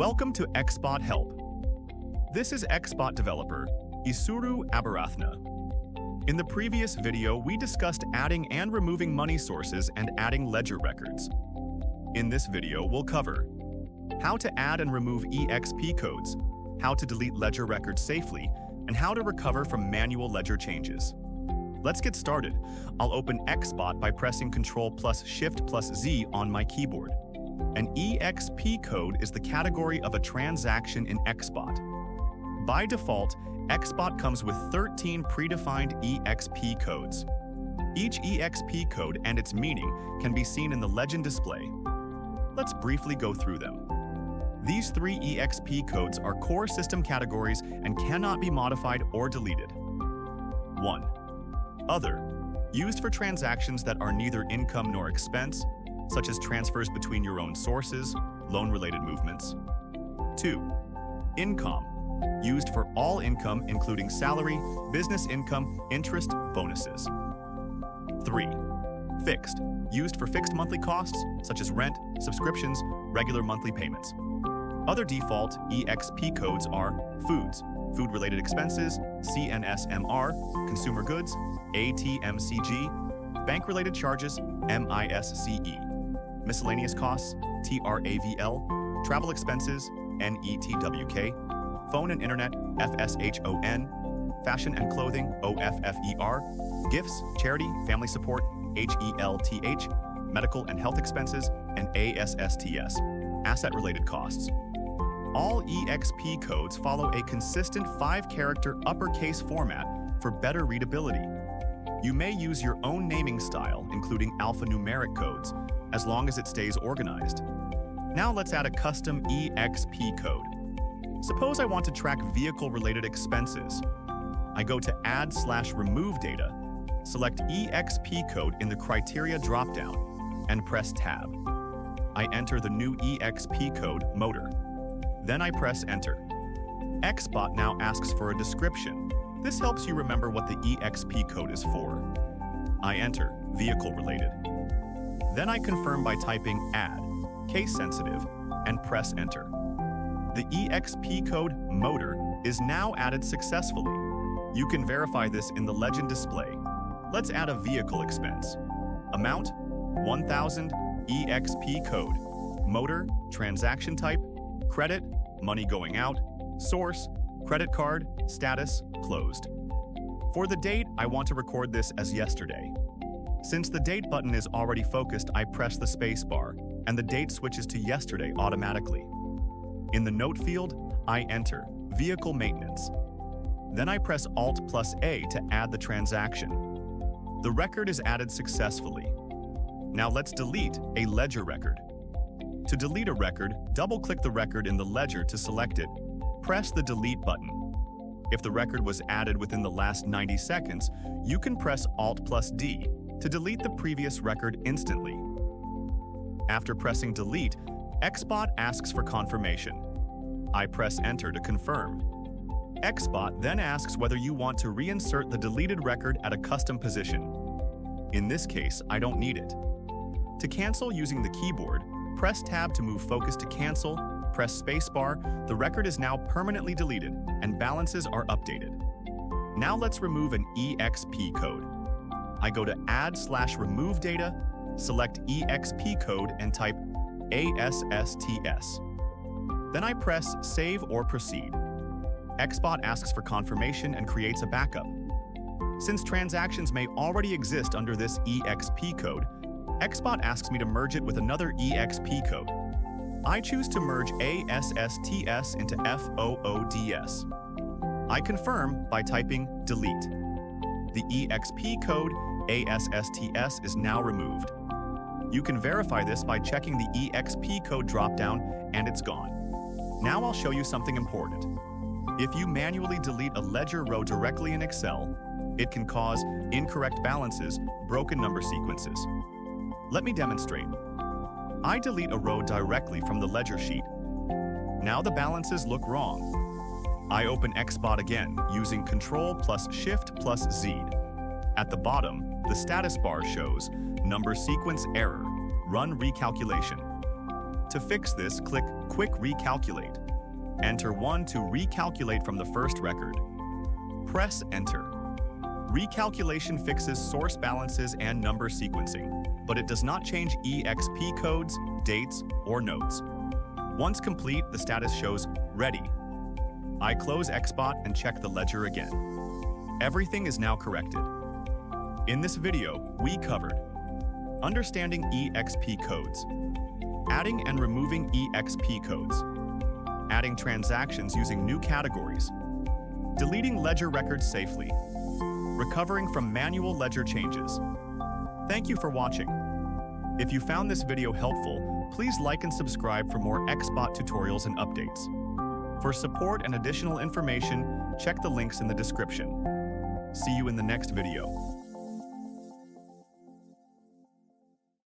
Welcome to ExBot Help. This is ExBot developer Isuru Abarathna. In the previous video, we discussed adding and removing money sources and adding ledger records. In this video, we'll cover how to add and remove ExpCodes, how to delete ledger records safely, and how to recover from manual ledger changes. Let's get started. I'll open ExBot by pressing Ctrl+Shift+Z on my keyboard. An ExpCode is the category of a transaction in ExBot. By default, ExBot comes with 13 predefined ExpCodes. Each ExpCode and its meaning can be seen in the legend display. Let's briefly go through them. These 3 ExpCodes are core system categories and cannot be modified or deleted. 1. Other, used for transactions that are neither income nor expense, such as transfers between your own sources, loan-related movements. 2. Income, used for all income including salary, business income, interest, bonuses. 3. Fixed, used for fixed monthly costs such as rent, subscriptions, regular monthly payments. Other default ExpCodes are foods, food-related expenses, CNSMR, consumer goods, ATMCG, bank-related charges, MISCE, miscellaneous costs, TRAVL, travel expenses, NETWK, phone and internet, FSHON, fashion and clothing, OFFER, gifts, charity, family support, HELTH, medical and health expenses, and ASSTS, asset-related costs. All ExpCodes follow a consistent 5-character uppercase format for better readability. You may use your own naming style, including alphanumeric codes, as long as it stays organized. Now let's add a custom ExpCode. Suppose I want to track vehicle-related expenses. I go to Add/Remove Data, select ExpCode in the Criteria dropdown, and press Tab. I enter the new ExpCode, Motor. Then I press Enter. ExBot now asks for a description. This helps you remember what the ExpCode is for. I enter Vehicle-related. Then I confirm by typing Add, Case Sensitive, and press Enter. The ExpCode Motor is now added successfully. You can verify this in the legend display. Let's add a vehicle expense. Amount, 1,000, ExpCode, Motor, Transaction Type, Credit, Money going out, Source, Credit card, Status, Closed. For the date, I want to record this as yesterday. Since the date button is already focused, I press the space bar, and the date switches to yesterday automatically. In the note field, I enter Vehicle Maintenance. Then I press Alt+A to add the transaction. The record is added successfully. Now let's delete a ledger record. To delete a record, double-click the record in the ledger to select it. Press the Delete button. If the record was added within the last 90 seconds, you can press Alt+D to delete the previous record instantly. After pressing Delete, ExBot asks for confirmation. I press Enter to confirm. ExBot then asks whether you want to reinsert the deleted record at a custom position. In this case, I don't need it. To cancel using the keyboard, press Tab to move focus to cancel, press Spacebar. The record is now permanently deleted, and balances are updated. Now let's remove an ExpCode. I go to Add/Remove Data, select ExpCode, and type ASSTS. Then I press Save or Proceed. ExBot asks for confirmation and creates a backup. Since transactions may already exist under this ExpCode, ExBot asks me to merge it with another ExpCode. I choose to merge ASSTS into FOODS. I confirm by typing Delete. The ExpCode ASSTS is now removed. You can verify this by checking the ExpCode dropdown, and it's gone. Now I'll show you something important. If you manually delete a ledger row directly in Excel, it can cause incorrect balances, broken number sequences. Let me demonstrate. I delete a row directly from the ledger sheet. Now the balances look wrong. I open ExBot again using Ctrl+Shift+Z. At the bottom, the status bar shows Number Sequence Error, Run Recalculation. To fix this, click Quick Recalculate. Enter 1 to recalculate from the first record. Press Enter. Recalculation fixes source balances and number sequencing, but it does not change ExpCodes, dates, or notes. Once complete, the status shows Ready. I close ExBot and check the ledger again. Everything is now corrected. In this video, we covered understanding ExpCodes, adding and removing ExpCodes, adding transactions using new categories, deleting ledger records safely, recovering from manual ledger changes. Thank you for watching. If you found this video helpful, please like and subscribe for more ExBot tutorials and updates. For support and additional information, check the links in the description. See you in the next video.